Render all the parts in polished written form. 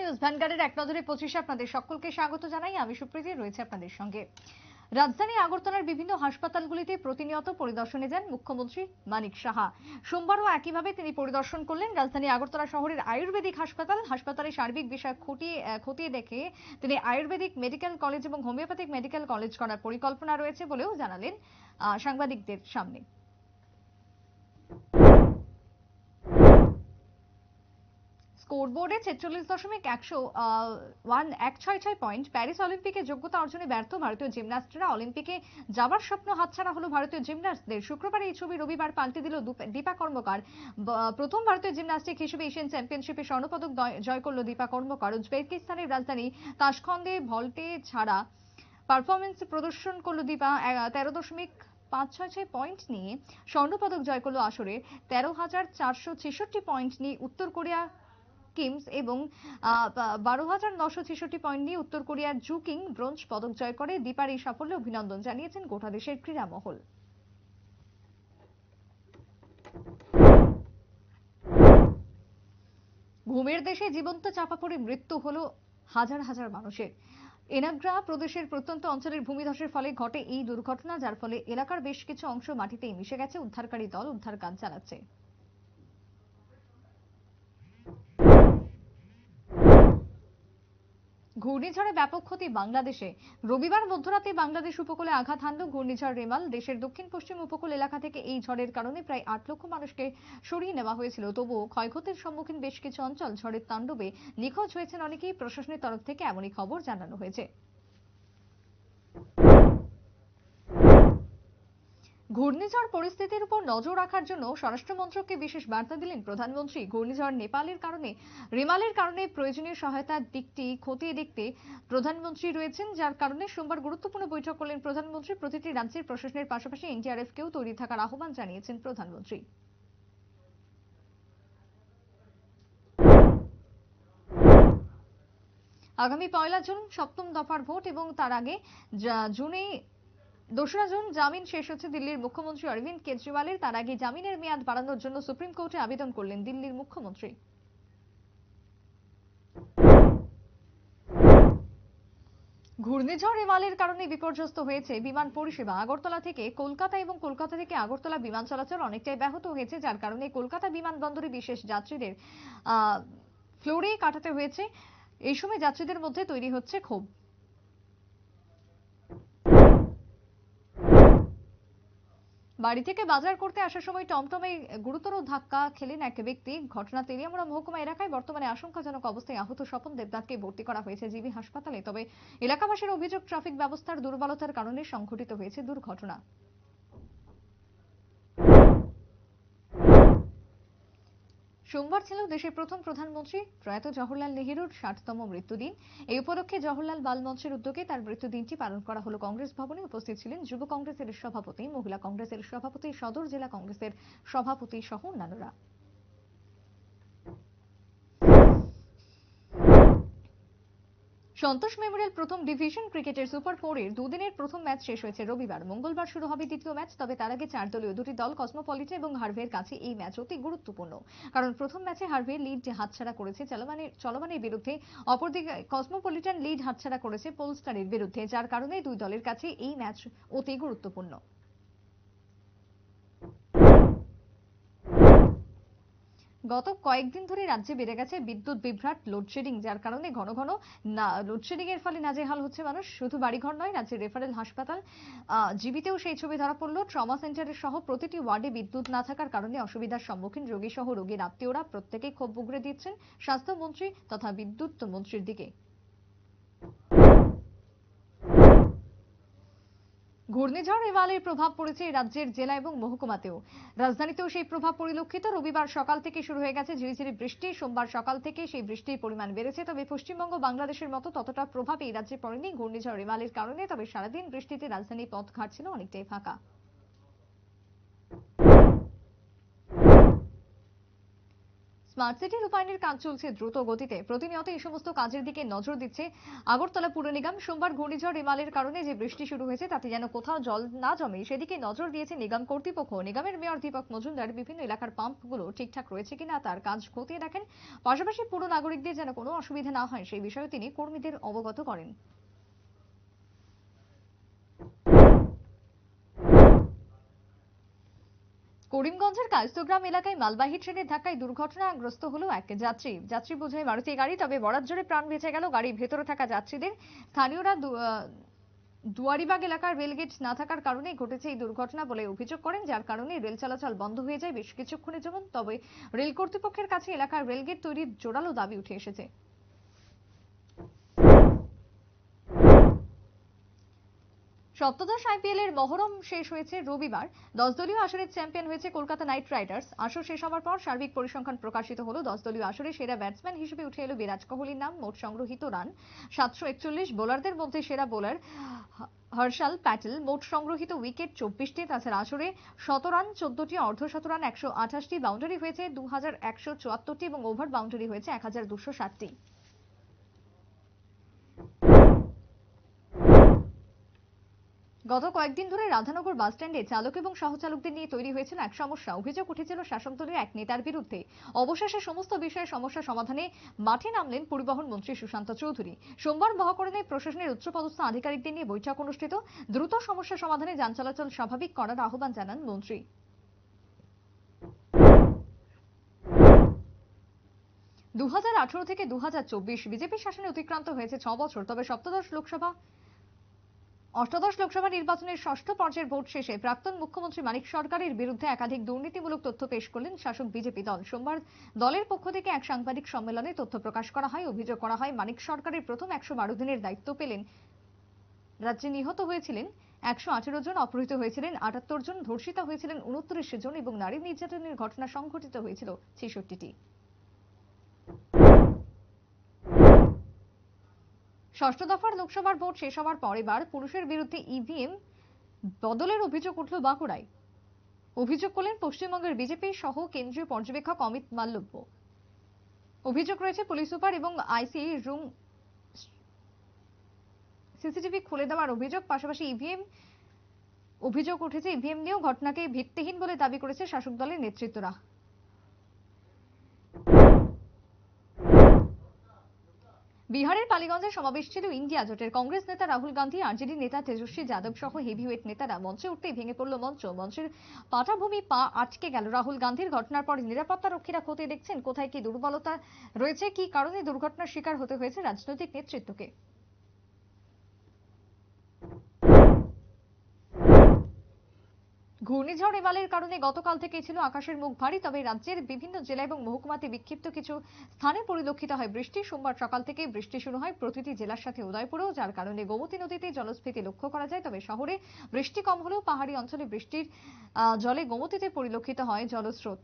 News ভ্যানগার্ডের এক নজরে 25 আপনাদের সকলকে স্বাগত জানাই। আমি সুপ্রীতি রয়েছে আপনাদের সঙ্গে। রাজধানী আগরতলার বিভিন্ন হাসপাতালগুলিতে প্রতিনিয়ত পরিদর্শনে যান মুখ্যমন্ত্রী মানিক সাহা। সোমবারও একইভাবে তিনি পরিদর্শন করলেন রাজধানী আগরতলা শহরের আয়ুর্বেদিক হাসপাতালে সার্বিক বিষয় খতিয়ে দেখে তিনি আয়ুর্বেদিক মেডিকেল কলেজ এবং হোমিওপ্যাথিক মেডিকেল কলেজ করার পরিকল্পনা রয়েছে বলেও জানালেন সাংবাদিকদের সামনে। স্কোরবোর্ডে 46.166 পয়েন্ট। প্যারিস অলিম্পিকে যোগ্যতা অর্জনে ব্যর্থ ভারতীয় জিমন্যাস্টরা। অলিম্পিকে যাবার স্বপ্ন হাতছাড়া হলো ভারতীয় জিমন্যাস্টদের। শুক্রবার এই ছবি রবিবার পাল্টে দিল দীপা কর্মকার। প্রথম ভারতীয় জিমন্যাস্টিক হিসেবে এশিয়ান চ্যাম্পিয়নশিপে স্বর্ণপদক জয় করল দীপা কর্মকার। উজবেকিস্তানের রাজধানী তাশখন্দে ভল্টে ছাড়া পারফরমেন্স প্রদর্শন করল দীপা। 13.566 পয়েন্ট নিয়ে স্বর্ণপদক জয় করল আসরে। 13,466 পয়েন্ট নিয়ে উত্তর কোরিয়া কিমস এবং 12,966 পয়েন্ট নিয়ে উত্তর কোরিয়ার জু কিং ব্রোঞ্জ পদক জয় করে। দীপার এই সাফল্যে অভিনন্দন জানিয়েছেন গোটা দেশের ক্রীড়া মহল। ঘুমের দেশে জীবন্ত চাপা পড়ে মৃত্যু হলো হাজার হাজার মানুষের। এনাগ্রা প্রদেশের প্রত্যন্ত অঞ্চলের ভূমিধসের ফলে ঘটে এই দুর্ঘটনা, যার ফলে এলাকার বেশ কিছু অংশ মাটিতেই মিশে গেছে। উদ্ধারকারী দল উদ্ধার কাজ চালাচ্ছে। ঘূর্ণিঝড়ে ব্যাপক ক্ষতি বাংলাদেশে। রবিবার মধ্যরাতে বাংলাদেশ উপকূলে আঘাত হানল ঘূর্ণিঝড় রেমাল। দেশের দক্ষিণ পশ্চিম উপকূল এলাকা থেকে এই ঝড়ের কারণে প্রায় 8 লক্ষ মানুষকে সরিয়ে নেওয়া হয়েছিল। তবুও ক্ষয়ক্ষতির সম্মুখীন বেশ কিছু অঞ্চল। ঝড়ের তাণ্ডবে নিখোঁজ হয়েছেন অনেকেই। প্রশাসনের তরফ থেকে এমনই খবর জানানো হয়েছে। ঘূর্ণিঝড় পরিস্থিতির উপর নজর রাখার জন্য স্বরাষ্ট্র মন্ত্রককে বিশেষ বার্তা দিলেন প্রধানমন্ত্রী। ঘূর্ণিঝড় রেমালের কারণে প্রয়োজনীয় সহায়তার দিকটি খতিয়ে দেখতে প্রধানমন্ত্রী রয়েছেন, যার কারণে সোমবার গুরুত্বপূর্ণ বৈঠক করলেন প্রধানমন্ত্রী। প্রতিটি রাজ্যের প্রশাসনের পাশাপাশি এনডিআরএফ কেও তৈরি থাকার আহ্বান জানিয়েছেন প্রধানমন্ত্রী। আগামী 1 জুন সপ্তম দফার ভোট এবং তার আগে জুনে 2রা জুন জামিন শেষ হচ্ছে দিল্লির মুখ্যমন্ত্রী অরবিন্দ কেজরিওয়ালের। তার আগে জামিনের মেয়াদ বাড়ানোর জন্য সুপ্রিম কোর্টে আবেদন করলেন দিল্লির মুখ্যমন্ত্রী। ঘূর্ণিঝড় রেমালের কারণে বিপর্যস্ত হয়েছে বিমান পরিষেবা। আগরতলা থেকে কলকাতা এবং কলকাতা থেকে আগরতলা বিমান চলাচল অনেকটাই ব্যাহত হয়েছে, যার কারণে কলকাতা বিমানবন্দরে বিশেষ যাত্রীদের ফ্লোরে কাটাতে হয়েছে। এই সময় যাত্রীদের মধ্যে তৈরি হচ্ছে ক্ষোভ। বাড়ি থেকে বাজার করতে আসার সময় টমটমে গুরুতর ধাক্কা খেলেন এক ব্যক্তি। ঘটনা তেলিয়ামুড়া মহকুমা এলাকায়। বর্তমানে আশঙ্কাজনক অবস্থায় আহত স্বপন দেবনাথকে ভর্তি করা হয়েছে জিবি হাসপাতালে। তবে এলাকাবাসীর অভিযোগ, ট্রাফিক ব্যবস্থার দুর্বলতার কারণে সংঘটিত হয়েছে দুর্ঘটনা। সোমবার ছিল দেশের প্রথম প্রধানমন্ত্রী প্রয়াত জওহরলাল নেহেরুর 60তম মৃত্যুদিন। এই উপলক্ষে জওহরলাল বাল মঞ্চের উদ্যোগে তার মৃত্যুদিনটি পালন করা হলো কংগ্রেস ভবনে। উপস্থিত ছিলেন যুব কংগ্রেসের সভাপতি, মহিলা কংগ্রেসের সভাপতি, সদর জেলা কংগ্রেসের সভাপতি সহ অন্যান্যরা। সন্তোষ মেমোরিয়াল প্রথম ডিভিশন ক্রিকেটের সুপার 4-এর দুদিনের প্রথম ম্যাচ শেষ হয়েছে রবিবার। মঙ্গলবার শুরু হবে দ্বিতীয় ম্যাচ। তবে তার আগে 4 দলীয় দুটি দল কসমোপলিটন এবং হার্ভের কাছে এই ম্যাচ অতি গুরুত্বপূর্ণ, কারণ প্রথম ম্যাচে হার্ভে লিড হাতছাড়া করেছে চলমানের বিরুদ্ধে। অপরদিকে কসমোপলিটন লিড হাতছাড়া করেছে পোলস্টারের বিরুদ্ধে, যার কারণে দুই দলের কাছে এই ম্যাচ অতি গুরুত্বপূর্ণ। গত কয়েকদিন ধরে রাজ্যে বেড়ে গেছে বিদ্যুৎ বিভ্রাট, লোডশেডিং, যার কারণে ঘন ঘন লোডশেডিং এর ফলে নাজেহাল হচ্ছে মানুষ। শুধু বাড়িঘর নয়, রাজ্যের রেফারেল হাসপাতাল জিবিতেও সেই ছবি ধরা পড়ল। ট্রমা সেন্টারের সহ প্রতিটি ওয়ার্ডে বিদ্যুৎ না থাকার কারণে অসুবিধার সম্মুখীন রোগী সহ রোগীর আত্মীয়রা। প্রত্যেকেই ক্ষোভ উগরে দিচ্ছেন স্বাস্থ্যমন্ত্রী তথা বিদ্যুৎ মন্ত্রীর দিকে। ঘূর্ণিঝড় রেমালের প্রভাব পড়েছে রাজ্যের জেলা এবং মহকুমাতেও। রাজধানীতেও সেই প্রভাব পরিলক্ষিত। রবিবার সকাল থেকে শুরু হয়ে গেছে ঝিরিঝিরি বৃষ্টি। সোমবার সকাল থেকে সেই বৃষ্টির পরিমাণ বেড়েছে। তবে পশ্চিমবঙ্গ বাংলাদেশের মতো ততটা প্রভাব এই রাজ্যে পড়েনি ঘূর্ণিঝড় রেমালের কারণে। তবে সারাদিন বৃষ্টিতে রাজধানীর পথঘাট ছিল অনেকটাই ফাঁকা। স্মার্ট সিটি রূপায়ণের কাজ চলছে দ্রুত গতিতে। প্রতিনিয়ত এই সমস্ত কাজের দিকে নজর দিচ্ছে আগরতলা পুর নিগম। সোমবার ঘূর্ণিঝড় রেমালের কারণে যে বৃষ্টি শুরু হয়েছে তাতে যেন কোথাও জল না জমে সেদিকে নজর দিয়েছে নিগম কর্তৃপক্ষ। নিগমের মেয়র দীপক মজুমদার বিভিন্ন এলাকার পাম্পগুলো ঠিকঠাক রয়েছে কিনা তার কাজ খতিয়ে দেখেন। পাশাপাশি পুর নাগরিকদের যেন কোনো অসুবিধা না হয় সেই বিষয়ে তিনি কর্মীদের অবগত করেন। করিমগঞ্জের কায়স্থগ্রাম এলাকায় মালবাহী ট্রেনের ধাক্কায় দুর্ঘটনাগ্রস্ত হলো এক যাত্রী বোঝাই মারুতি গাড়ি। তবে বরাত জোরে প্রাণ বেঁচে গেল গাড়ির ভেতরে থাকা যাত্রীদের। স্থানীয়রা দুয়ারিবাগ এলাকার রেলগেট না থাকার কারণে ঘটেছে এই দুর্ঘটনা বলে অভিযোগ করেন, যার কারণে রেল চলাচল বন্ধ হয়ে যায় বেশ কিছুক্ষণের জন্য। তবে রেল কর্তৃপক্ষের কাছে এলাকার রেলগেট তৈরির জোরালো দাবি উঠে এসেছে। সপ্তদশ আইপিএল এর মহরম শেষ হয়েছে রবিবার। 10 দলীয় আসরের চ্যাম্পিয়ন হয়েছে কলকাতা নাইট রাইডার্স। আসর শেষ হওয়ার পর সার্বিক পরিসংখ্যান প্রকাশিত হলো। 10 দলীয় আসরে সেরা ব্যাটসম্যান হিসেবে উঠে এলো বিরাট কোহলির নাম। মোট সংগ্রহিত রান 741। বোলারদের মধ্যে সেরা বোলার হর্ষাল প্যাটেল। মোট সংগ্রহিত উইকেট 24টি। তাছাড়া আসরে 100 রান 14টি, অর্ধশতরান 128টি, বাউন্ডারি হয়েছে 2174টি এবং ওভার বাউন্ডারি হয়েছে 1260টি। গত কয়েকদিন ধরে রাধানগর বাসস্ট্যান্ডে চালক এবং সহচালকদের নিয়ে তৈরি হয়েছিল এক সমস্যা। অভিযোগ উঠেছিল শাসক দলের এক নেতার বিরুদ্ধে। অবশেষে সমস্ত বিষয়ে সমস্যা সমাধানে মাঠে নামলেন পরিবহন মন্ত্রী সুশান্ত চৌধুরী। সোমবার মহাকরণে প্রশাসনের উচ্চপদস্থ আধিকারিকদের নিয়ে বৈঠক অনুষ্ঠিত। দ্রুত সমস্যা সমাধানে যান চলাচল স্বাভাবিক করার আহ্বান জানান মন্ত্রী। 2018 থেকে 2024 বিজেপি শাসনে অতিক্রান্ত হয়েছে 6 বছর। তবে অষ্টাদশ লোকসভা নির্বাচনের ষষ্ঠ পর্যায়ের ভোট শেষে প্রাক্তন মুখ্যমন্ত্রী মানিক সরকারের বিরুদ্ধে একাধিক দুর্নীতিমূলক তথ্য পেশ করলেন শাসক বিজেপি দল। সোমবার দলের পক্ষ থেকে এক সাংবাদিক সম্মেলনে তথ্য প্রকাশ করা হয়। অভিযোগ করা হয় মানিক সরকারের প্রথম 112 দিনের দায়িত্ব পেলেন রাজ্যে নিহত হয়েছিলেন 118 জন, অপহৃত হয়েছিলেন 78 জন, ধর্ষিতা হয়েছিলেন 29 জন এবং নারী নির্যাতনের ঘটনা সংঘটিত হয়েছিল 66টি। ষষ্ঠ দফার লোকসভার ভোট শেষ হওয়ার পর এবার পুরুষের বিরুদ্ধে ইভিএম বদলের অভিযোগ উঠল বাঁকুড়ায়। অভিযোগ করলেন পশ্চিমবঙ্গের বিজেপি সহ কেন্দ্রীয় পর্যবেক্ষক অমিত মাল্লব্য। অভিযোগ রয়েছে পুলিশ সুপার এবং আইসি রুম সিসিটিভি খুলে দেওয়ার অভিযোগ। পাশাপাশি অভিযোগ উঠেছে ইভিএম নিয়েও। ঘটনাকে ভিত্তিহীন বলে দাবি করেছে শাসক দলের নেতৃত্বরা। বিহারের পালিগঞ্জে সমাবেশ ছিল ইন্ডিয়া জোটের। কংগ্রেস নেতা রাহুল গান্ধী, আরজেডি নেতা তেজস্বী যাদব সহ হেভিওয়েট নেতারা মঞ্চে উঠতেই ভেঙে পড়ল মঞ্চের পাটাভূমি পা আটকে গেল রাহুল গান্ধীর। ঘটনার পর নিরাপত্তা রক্ষীরা খতিয়ে দেখছেন কোথায় কি দুর্বলতা রয়েছে, কি কারণে দুর্ঘটনার শিকার হতে হয়েছে রাজনৈতিক নেতৃত্বকে। ঘূর্ণিঝড় রেমালের কারণে গতকাল থেকেই ছিল আকাশের মুখ ভারী। তবে রাজ্যের বিভিন্ন জেলা এবং মহকুমাতে বিক্ষিপ্ত কিছু স্থানে পরিলক্ষিত হয় বৃষ্টি। সোমবার সকাল থেকে বৃষ্টি শুরু হয় প্রতিটি জেলার সাথে উদয়পুরেও, যার কারণে গোমতী নদীতে জলস্ফীতি লক্ষ্য করা যায়। তবে শহরে বৃষ্টি কম হলেও পাহাড়ি অঞ্চলে বৃষ্টির জলে গোমতীতে পরিলক্ষিত হয় জলস্রোত।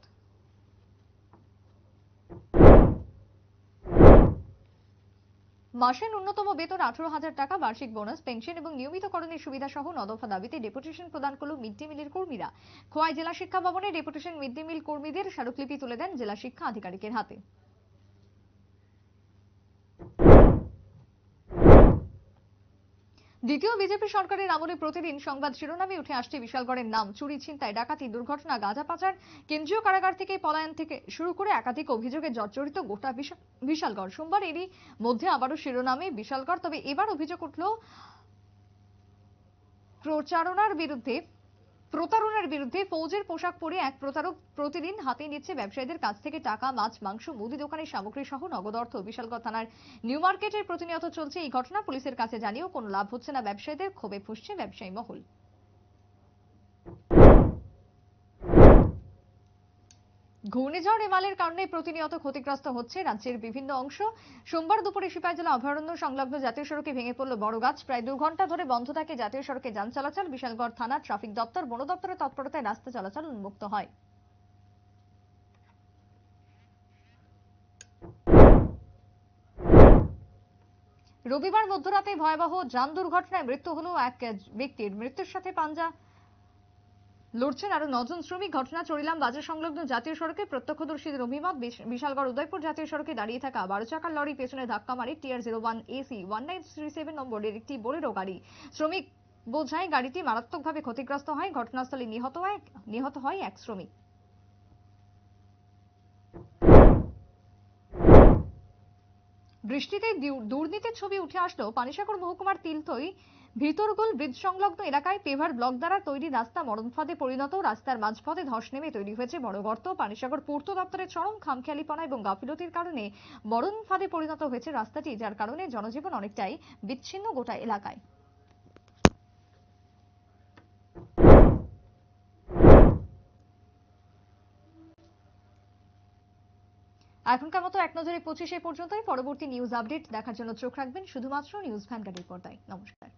মাসে ন্যূনতম বেতন 18,000 টাকা, বার্ষিক বোনাস, পেনশন এবং নিয়মিতকরণের সুবিধা সহ 9 দফা দাবিতে ডেপুটেশন প্রদান করল মিড ডে মিলের কর্মীরা। খোয়াই জেলা শিক্ষা ভবনে ডেপুটেশন মিড ডে মিল কর্মীদের স্মারকলিপি তুলে দেন জেলা শিক্ষা আধিকারিকের হাতে। দ্বিতীয় বিজেপি সরকারের আমলে প্রতিদিন সংবাদ শিরোনামে উঠে আসছে বিশালগড়ের নাম। চুরি, ছিনতাই, ডাকাতি, দুর্ঘটনা, গাঁজা পাচার, কেন্দ্রীয় কারাগার থেকে পলায়ন থেকে শুরু করে একাধিক অভিযোগে জর্জরিত গোটা বিশালগড়। সোমবার এরই মধ্যে আবারও শিরোনামে বিশালগড়। তবে এবার অভিযোগ উঠল প্রতারণার বিরুদ্ধে। ফৌজের পোশাক পরে এক প্রতারক প্রতিদিন হাতে নিচ্ছে ব্যবসায়ীদের কাছ থেকে টাকা, মাছ, মাংস, মুদি দোকানের সামগ্রী সহ নগদ অর্থ। বিশালগড় থানার নিউ মার্কেটের প্রতিনিয়ত চলছে এই ঘটনা। পুলিশের কাছে জানিয়েও কোনো লাভ হচ্ছে না ব্যবসায়ীদের। ক্ষোভে ফুঁসছে ব্যবসায়ী মহল। ঘূর্ণিঝড় রেমালের কারণে প্রতিনিয়ত ক্ষতিগ্রস্ত হচ্ছে রাজ্যের বিভিন্ন অংশ। সোমবার দুপুরে সিপাহীজলা অভয়ারণ্য সংলগ্ন জাতীয় সড়কে ভেঙে পড়ল বড় গাছ। প্রায় 2 ঘন্টা ধরে বন্ধ থাকে জাতীয় সড়কে যান চলাচল। বিশালগড় থানা, ট্রাফিক দপ্তর, বন দপ্তরের তৎপরতায় রাস্তা চলাচল উন্মুক্ত হয়। রবিবার মধ্যরাতে ভয়াবহ যান দুর্ঘটনায় মৃত্যু হলো এক ব্যক্তির। মৃত্যুর সাথে পাঞ্জা লড়ছেন আরো 9 জন শ্রমিক। ঘটনা চরিলাম বাজার সংলগ্ন জাতীয় সড়কে। প্রত্যক্ষদর্শীদের অভিমত, বিশালগড় উদয়পুর জাতীয় সড়কে দাঁড়িয়ে থাকা 12 চাকার লরি পেছনে ধাক্কা মারে TR01 AC 1937 নম্বরের একটি বোলেরো গাড়ি। শ্রমিক বোঝাই গাড়িটি মারাত্মকভাবে ক্ষতিগ্রস্ত হয়। ঘটনাস্থলে নিহত হয় এক শ্রমিক। বৃষ্টিতে দুর্নীতির ছবি উঠে আসলো পানিসাগর মহকুমার তিলথই ভিতরগোল ব্রিজ সংলগ্ন এলাকায়। পেভার ব্লক দ্বারা তৈরি রাস্তা মরণফাঁদে পরিণত। রাস্তার মাঝপথে ধস নেমে তৈরি হয়েছে বড় গর্ত। পানিসাগর পূর্ত দপ্তরের চরম খামখেয়ালিপনা এবং গাফিলতির কারণে মরণফাঁদে পরিণত হয়েছে রাস্তাটি, যার কারণে জনজীবন অনেকটাই বিচ্ছিন্ন গোটা এলাকায়। এখনকার মতো এক নজরে 25 পর্যন্তই। পরবর্তী নিউজ আপডেট দেখার জন্য চোখ রাখবেন শুধুমাত্র নিউজ ভ্যানগার্ডের পর্দায়। নমস্কার।